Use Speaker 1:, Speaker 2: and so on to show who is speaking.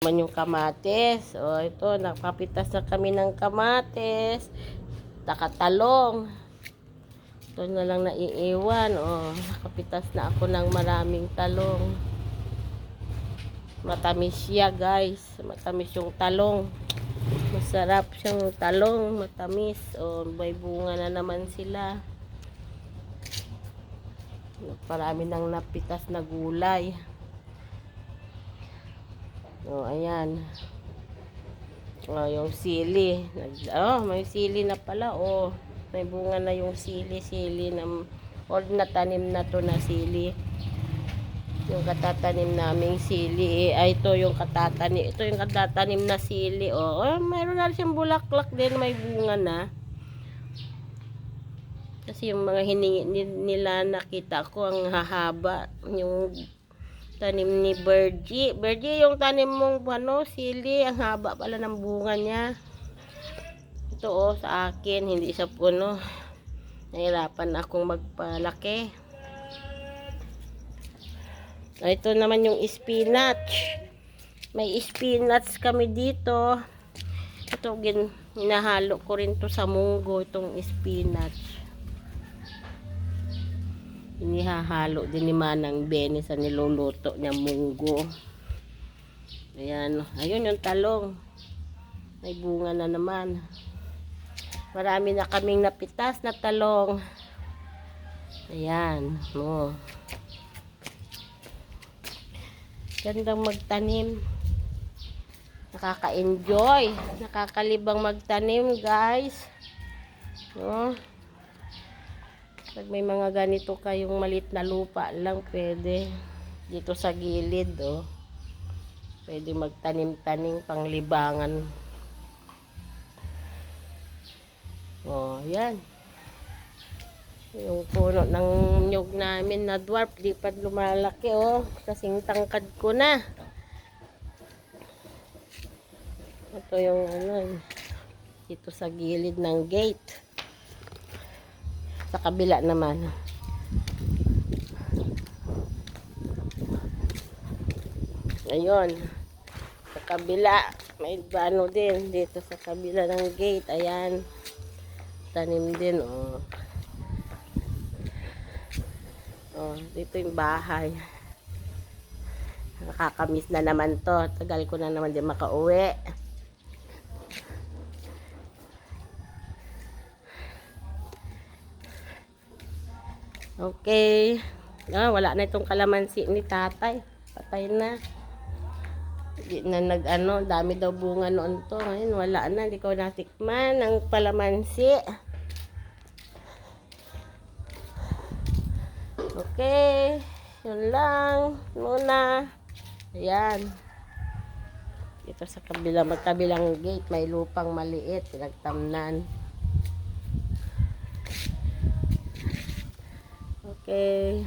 Speaker 1: naman yung kamatis. O, ito, nakapitas na kami ng kamatis. Nakatalong. Ito na lang naiiwan. O, nakapitas na ako ng maraming talong. Matamis siya, guys. Matamis yung talong. Masarap siyang talong. Matamis. O, may bunga na naman sila. Marami nang napitas na gulay. O, ayan. O, yung sili. Oh, may sili na pala. O, may bunga na yung sili. Sili na, o, natanim na to na sili. Yung katatanim naming sili. Ay, ito yung katatanim. Ito yung katatanim na sili. O, mayroon na siyang bulaklak din. May bunga na. Kasi yung mga hiningi nila nakita ko ang hahaba. Yung tanim ni Bergie. Bergie, yung tanim mong sili, ang haba pala ng bunga niya. Ito sa akin, hindi sa puno. Nahirapan akong magpalaki. Ito naman yung spinach. May spinach kami dito. Ito, hinahalo ko rin to sa munggo, itong spinach. Inihahalo din ni Manang Benny sa niluluto niya munggo. Ayan. Ayun yung talong. May bunga na naman. Marami na kaming napitas na talong. Ayan. O. Gandang magtanim. Nakaka-enjoy. Nakakalibang magtanim, guys. O. Pag may mga ganito kayong malit na lupa lang, pwede dito sa gilid, pwede magtanim-tanim pang libangan. Yan. Yung puno ng nyug namin na dwarf, di pa lumalaki, kasing tangkad ko na. Ito yung dito sa gilid ng gate. Sa kabila naman. Ayun. Sa kabila. May bano din. Dito sa kabila ng gate. Ayan. Tanim din. Dito yung bahay. Nakakamiss na naman to. Tagal ko na naman din makauwi. Okay. Wala na itong kalamansi ni tatay. Patay na. Hindi na dami daw bunga noon to. Ngayon wala na. Hindi ko natikman ng kalamansi. Okay. Yun lang. Muna. Ayan. Ito sa kabila. Magkabilang gate. May lupang maliit. Pinagtamnan. Okay.